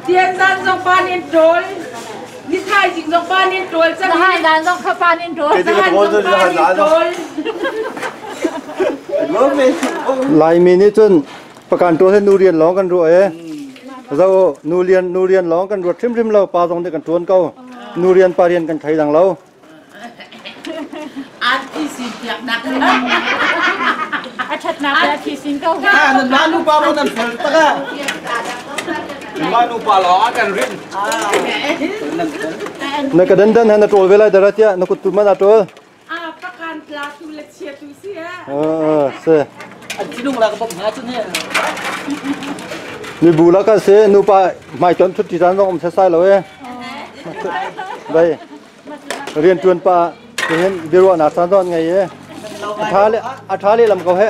เทียนซันส่งปานอินโทรลนี่ไทยจริงส่งปานอินโทรลจะให้งานส่งข้าปานอินโทรลจะให้ส่งปานอินโทรลลายมีนี่จนประกันตัวให้นูเรียนร้องกันด้วยเรานูเรียนร้องกันรวดริมเราปาตรงที่กันชวนเขานูเรียนปาเรียนกันไทยดังเราอาทิสิบอยากนักอาชัดนักแล้วทีสิงเก้านั่นมานูปาโมนั่นฝนตะก้ามานูปาล้อกันริมนักเดินให้นักโจเวลาเดรัตยานักกุตุมานักโจประกันปลาทุเรศเชียตุเสียเสียอันที่นุ่งเราก็ผมหาจุดนี้นี่บูแล้วก็เสียนูปาไม่จนชุดที่ร้านต้องใช้ใส่เลยได้เรียนจวนปาเห็นเดี๋ยวนาสันตอนไงเย่ท้าเลยลำเขาเฮ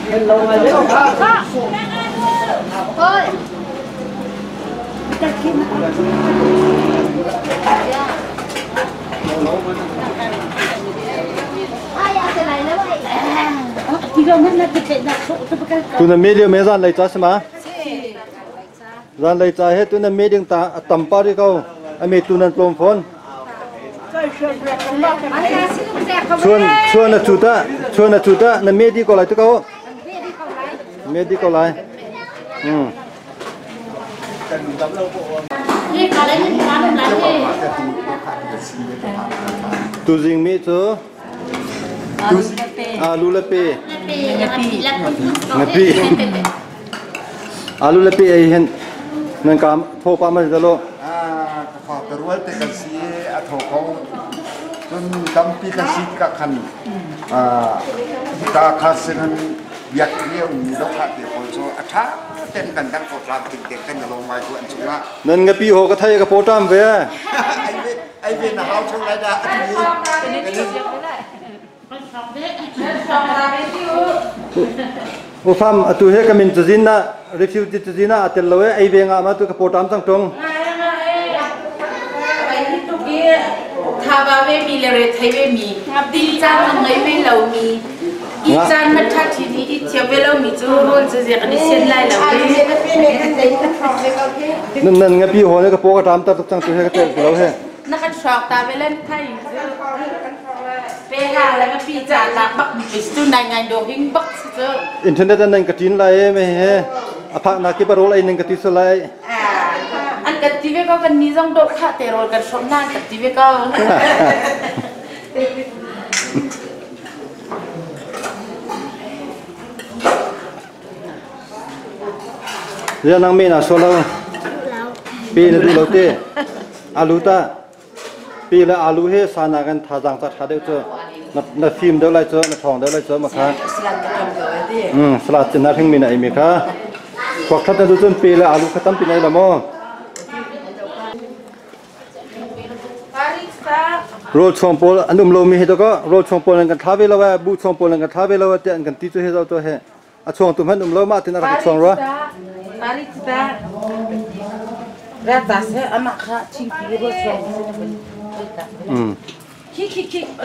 เห็นเรามาเร็วเฮ้ยจะกินtu na media me zan lai cha sama zan lai cha he tu na media ta tampa ri ko ame tu na plom phone chuan na chuta na media ko lai tu ko media ko lai tu jing mi chu alu lepe ngapi alu lepe ai hen nan kam tho pa ma zaloขอตรวจแต่กันสีอัฐเขาจนดำปีกันสีกักขันตาคาสินันอยากเลี้ยวมีดอกขาดเดียวคนโซอัฐเต้นกันดังโคตรลามติงเก่งกันลงมาตัวอันสุดละนั่นngapi ho ka thai ka potam veไอเวนหาวช่างไรได้อันนี้o fam atu he kamin chujina refugee chujina atel loe ai venga ma tu ka potam sang tongทาบาเวมีเลเรไทเวมีดีจานไงเวเรามีอีจานมันทัดทีนี้อีเทียเวเรามีจูรุ่นจะเสียกันเส้นไล่เรานั่นngapi ho ne ka po ka tam ta sang tu he ka tel lo he นักชอบตาไปเล่นไทยไปหาแล้วก็ปีจานละบักไปสู้ในงานโดหิงบักเจออินเทอร์เน็ตนั่นกตินไลไม่เฮอภักนักที่บรอลไอ้นึงกติสไลอันกติเวก็กันนี้ต้องโดดขาเตโรกันชมหน้ากติเวก็เรื่องนังมีน่ะโซลาปีละดูโลเตอาลูตาปีละอาลูเฮสานากันท่าจังจัดท่าเดียวเจอนัดฟิล์มเดียวไรเจอนัดทองเดียวไรเจอมาค่ะสลัดจะนัดทั้งมีน่ะไอ้เมฆะพวกท่านจะดูจนปีละอาลูขัดตั้มปีไหนละมั้งโรดช่องโพลอันนุ่มโลมีเหตุก็โรดช่องโพลกันท้าเวลาว่าบูช่องโพลกันท้าเวลาว่าเตียนกันตีตัวเฮเราตัวเฮอ่ะช่องตุ้มให้นุ่มโลมาที่นั่นก็ช่องรัวปาริสตารัตเสอมาค่ะชิงปีโรช่องคิ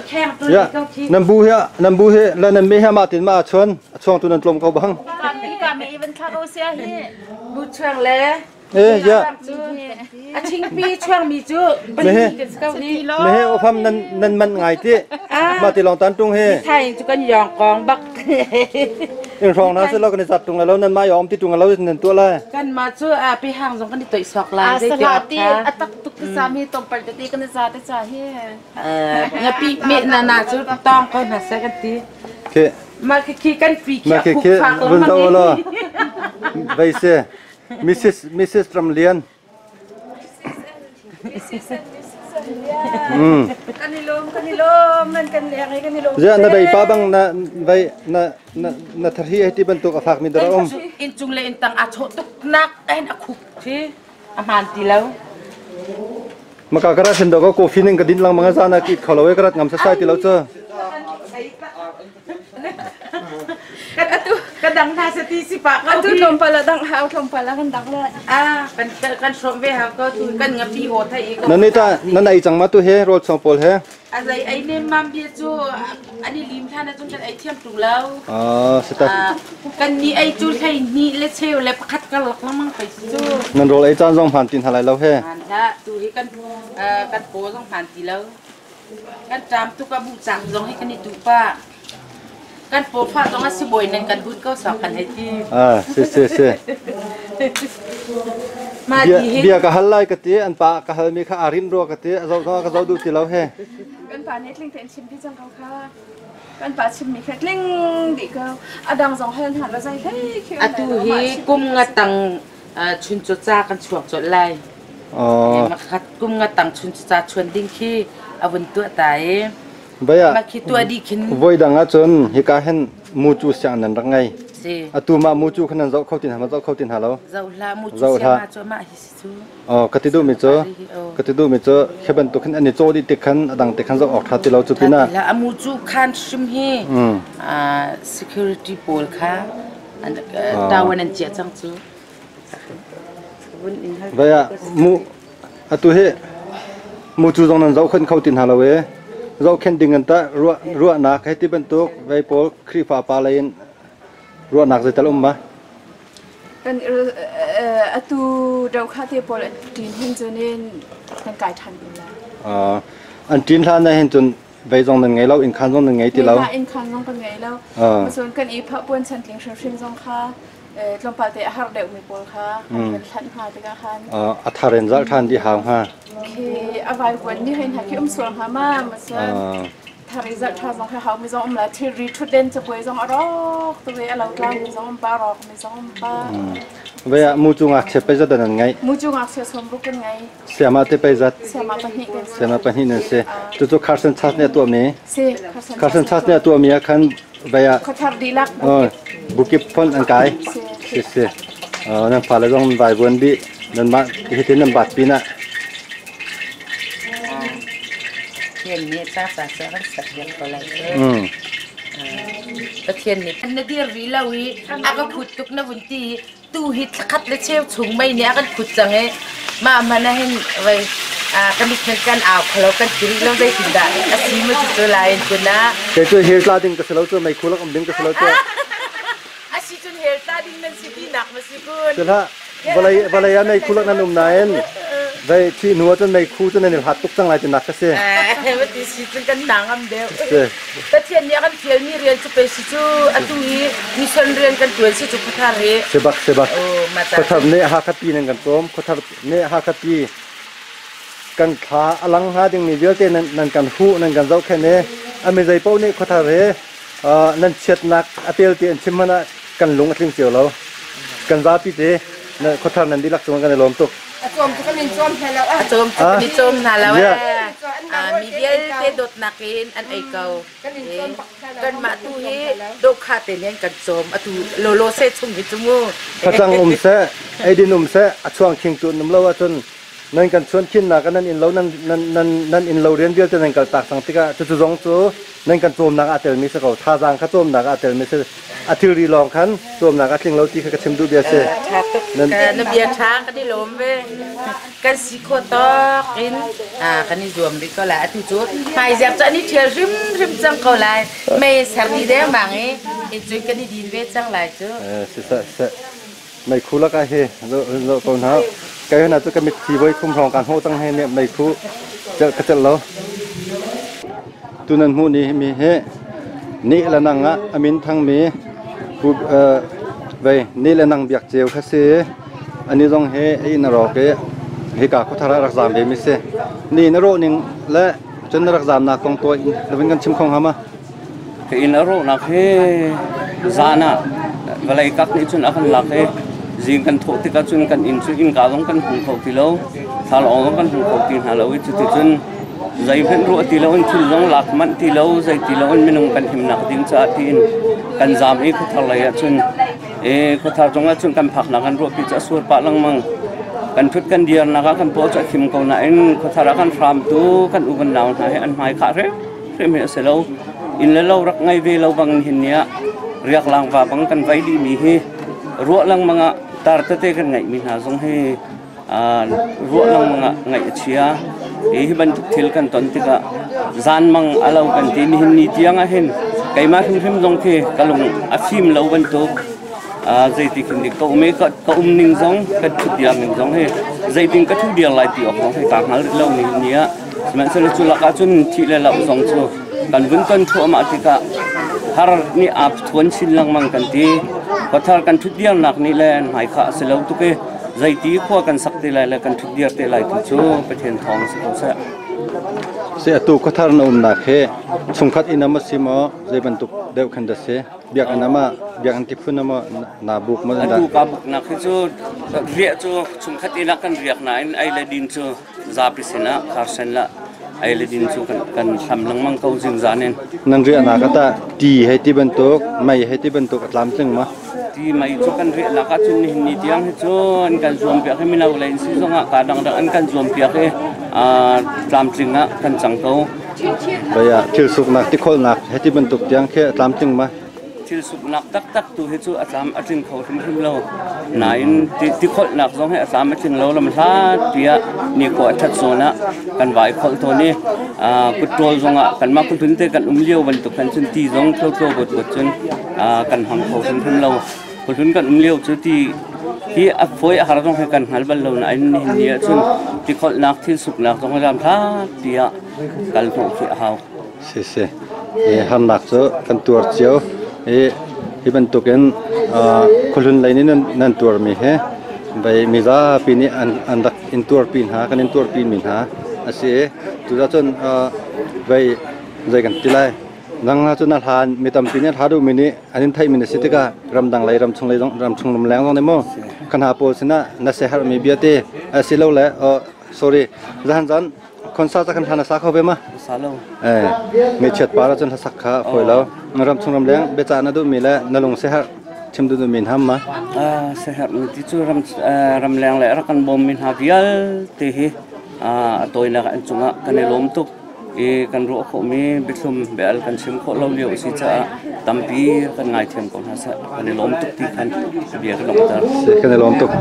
แข่งตัวนี้ก็คิน้ำบูเฮแล้วน้ำเมฮมาตินมาชนช่องตัวนั้นกลมเขาบังพี่กามีอีเวนต์คาโรเซียเฮบูช่องแล้วยะชิงปีช่วงมีจูไม่เฮโอพัมนั่นมันไงที่มาติลองตันตรงเฮไทยจุกันยองกองบักยังรองนะซึ่งเรากันจัดตรงแล้วนั่นมายอมที่ตรงเรานั่นตัวละกันมาจูไปห่างสองกันที่ตัวสอกลายได้เจอตีอัตตุกสามีตรงปฏิทินกันจะได้จ่าเฮงปีเมนาจูต้องก็น่าเสกันตีมาคิดกันปีมาคิดรุ่นโตละไปเสียMrs. Tramlian กันนิลมนั่นกันเลี้ยงไงกันนิลมจะนั่นไปป้าบังไปนั่นทรีที่บรรทุกฝากมีดราอินจุงเลยอินตังอาโชตุกนักเอ็นอาคุกที่อาหารตีแล้วมากระไรฉันดอกก็ฟินิงกระดิ่งลังมังซานักอิดเขาเลยกระไรงามใส่ตีแล้วเจอกัน ดังท่าสติสิปะก็ tu lom pala dang hau lom pala kan dang le กันชมเวหาก็คือกันงับปีโหดไทยอีก นั่นนี่ตานั่นไอ้จังมาตัวเฮโรดสองปอลเฮ อะไรไอ้เนี่ยมัมเบียจูอันนี้ลิมท่านะจนกันไอ้เทียมตุงแล้ว อ๋อสตา กันนี่ไอ้จูไทยนี่เลเชลและคัดกันหลักแล้วมั่งไปจู นั่นโรไอ้จานซองผ่านตินหาไรแล้วเฮ ผ่านละดูให้กันกันโปต้องผ่านทีแล้วกันจามตุกบุจังลองให้กันนี่ดูป้ากันโปฟ้าต้องมาสิบอยนั่นกันบุญก็สอบกันให้ที เซ่มาดี เบียกะฮัลไลกะติอันปะกะฮัลมีข้าอารินรัวกะติเราก็เราดูติแล้วเฮ kan pa net ling ten chim pi chang kha kha kan pa chim mi khat ling di ko adang jong hen han la zai hei khi อะตูเฮกุมงะตังชุนจดจ้ากันช่วงจดไล่ อ๋อ มาคัดกุมงะตังชุนจดจ้าชวนดิ้งขี้อวันตัวตาย เบีย มาคิดตัวดีขึ้น วอยดังอาจนฮิกาเห็นมูจูเสียงนั่นรังไง สิ อะตูมามูจูขนาดเราเข้าตินหามาเราเข้าตินหาเรา เจ้าละมูจุเสียมาจมาฮิสิจู อ๋อกติดูมิเจอกติดูมิเจอแค่เป็นตัวขันอันนี้โจดิติขันดังติขันเราออกทัดที่เราจุดปีน่ะ ละมูจุคันชิมเฮsecurity pole ค่ะอันดาวันนั้นเจียจังจู เบียมูอะตูเฮมูจูตรงนั้นเราขึ้นเข้าตินหาเราเว้เราแค่ดิ่งกันตะรัวหนักให้ที่เป็นตัวไว้โพลครีฟ้าปลาเลยรัวหนักจะตะลุ่มมา kan atu dau kha te pol tin hin jonen kan kai than bin la อันจีนท่านได้เห็นจนไปตรงนั้นไงเราอินคันตรงนั้นไงที่เรา in khan ngong kan ngai lo ma son kan i pha pon chan tling shrim shrim jong kha tlom pa te har de mi pol kha kan than ha te ka khan อัฐาเรนจัลท่านที่หางฮะ ke avai wan ni hen ha ki swang ha ma son thà ri zat tha jong ha mi jong la thi ri thu den che poi jong arok to we ala tlang mi jong pa rok mi jong pa เวียมูจุงอักเสบไปจัดนั่นไง mu chu ngak se som bu kan ngai เสียมาเตไปจัด se ma pa hi kan เสียมาปะหินนั่นเสียจุคาร์สันชัสเนี่ยตัวมี se คาร์สันชัสเนี่ยตัวมีคันเวีย kha thar di lak บุกิพอนอันกายเสียนั่นฝ่าเลยต้องใบวนดินั่นมาที่ที่นั่นบาดปีน่ะ เทียนนี้จ้าสาเสียกันสักอย่างก็ไรตะเทียนนี่อันนี้ดีรีลาวีอาก็ขุดตุกนะวันที่ตู้ฮิตคัดและเชลถุงไม่เนี่ยกันขุดจังไงมานะเห็นไว้กันดิฉันกันเอาเขากันกินแล้วได้กินได้อาชีพมันจะตัวลายจนนะ เจ้าเฮร์ลาดิงก็สลาวตัวไม่คุ้นแล้วก็ดิ้งก็สลาวตัว อาชีพจนเฮลตาดิ้งนั่นสิที่หนักมาสิคุณ เจ้าละวลายไม่คุ้นแล้วนั่นนุ่มนายไปที่หนัวจนไม่คู่จนในหัดตุกจังไรจะหนักก็เสีย วันที่สิจนกันหนังอันเดียวแต่เทียนเนี่ยกันเทียนมีเรียนจะไปสิจูอันตุยมีส่วนเรียนกันตัวสิจูพุทธาเรเสบักเขาทำเนี่ยหาคตีนั่นกันพร้อมเขาทำเนี่ยหาคตีกันขาอลังหาจึงมีเยอะเต้นั่นกันหูนั่นกันเจ้าแค่นี้อเมริกาเนี่ยเขาทำเรนั่นเช็ดนักอเปลเตียนชิมมันกันลุงอัดลิงเสียวเรากันซาปีเต้นั่นเขาทำนั่นดีลักษณะกันในลมตุกจมจะมีจมแล้วจมจะมีจมนาแล้วมีเบี้ยเตดดนักเอ็นอันไอเก่ากันมาตู้เฮดกขาเตเนียนกันจมอะตูโลเซชุ่มหิจมูพระจังอมเสไอดินอมเสช่วงคิงจุนน้ำเล่าจนนั่นกันชวนขินนักกันนั่นอินเรานั่นอินเราเรียนเดียวจะนั่นกันตักสังติกาจะร้องโซ่นั่นกันโจมนักอาเตลมิสเขาท่าจางข้าโจมนักอาเตลมิสอาทิรีลองคันโจมนักอาทิงเราที่เขาชิมดูเบียเสนั่นเบียช้างก็ได้ล้มเว้กันสิโคตอกอินกันนี่รวมดีก็แหละที่จุดหายจากจะนี่เทียริมจังเขาเลยไม่สักทีเดียวบางเอ้จุดกันนี่ดีเวจังไรจุดเสไม่คู่แล้วก็เฮเราตอนนั้นแกน่าจะมีทีไว้คุ้มครองการโหตั้งให้เนี่ยไม่คู่จะกระจัดเราตัวนั้นหูนี้มีเฮนี่ละนังอ่ะอามินทั้งมีผู้ไปนี่ละนังเบียกเจียวคาเซ่อันนี้ต้องเฮไอ้นรกเฮกาคุทารักษาเบมิเซ่นี่นรกนึงและจนรักษาหนักของตัวแล้วเป็นกันชิมของหามาคือนรกนักเฮจานะเวลากักนี่จนอาการหลักเฮjiang kan thok ti ka chun kan in chu in ka long kan hung khok ti lo thal ong kan hung khok ti ha lo chu ti chun zai phen ro ti lo in thil long lak man ti lo zai ti lo in minung kan him nak ding cha tin kan jam e khu thal lai chun khu thal jong chun kan phak na kan ro pi cha sur pa lang mang kan thut kan diar na ka kan po cha khim ko na in khu thara kan fram tu kan u kan naw na he an mai kha re me se lo in le lo rak ngai ve lo bang hin nia riak lang va bang kan vai di mi he ro lang mga tar te kan ngai mi ha zong he ro lang mga ngai chia e hi ban thil kan ton tika zan mang alau kan ti ni hin ni tiang a hen kai ma him zong ke kalung a phim lo ban to zai ti kin ko me ka ning zong ka thu dia ning zong he zai ting ka thu dia lai ti ok he ka hal lo ni nia man se chu la ka chun thi le lo zong chu kan vun kan thu ma ti ka har ni ap thon sin lang mang kan ti pathar kan thu dia nak ni len hai kha se lo tu ke zai ti kho kan sak ti lai la kan thu dia te lai tu chu pathen thong se ko sa se tu ko thar na na khe chungkhat inama simo zai bantuk deu khan da se biak anama biak anti phunama na buk ma da tu ka buk na khe chu ria chu chungkhat ina kan riak na in ai la din chu za pi sena khar sen la ai le din chu kan tham lang mang ko jing zanen nan ria na ka ta ti he ti bantuk mai he ti bantuk atlam tling ma ti mai chu kan ria na ka chun ni tiang he chu an kan zoom pia khe mina ulain si zonga ka dang an kan zoom pia khe tlam tling na kan chang ko baya thil suk nak ti khol nak he ti bantuk tiang khe atlam tling ma thil suk nak tak tu he chu atlam atling kho thim lo nain ti khol nak zong he atlam atling lo lam hla tia ni ko that zona kan vai khol to ni petrol zonga kan ma kun te kan lieu ban tu kan chun ti zong thlo bot chun kan ham kho thim lo kun kan lieu chu ti hi a foi har zong he kan hal bal lo na in ni chun ti khol nak thil suk nak zong lam hla tia kal tho khi hau se e han nak cho kan tur chiao e hi bantuken khulun lainin nan tur mi he bai mi za pini an dak in tur pin ha kan in tur pin min ha ase tu da chon bai zai kan tilai nang na chun han mi tam pin ha du mini anin thai min sitika ram dang lai ram chung lai ram chung lam lang dong ne mo kan ha pol sina na se har mi biate ase lo la sorry zan kon sa kan thana sa kho be ma salo mi chet para chun ha sakha khoilo ram chung ram leng be cha na du mi la nalung se har chim du min ham ma se har mi ti chu ram leng la kan bom min ha vial te hi toina kan chunga kan lom tuk e kan ro kho mi bitlum bel kan sim kho lo liu si cha tampi kan ngai them kon ha sa kan lom tuk ti kan bia kan tar se kan lom tuk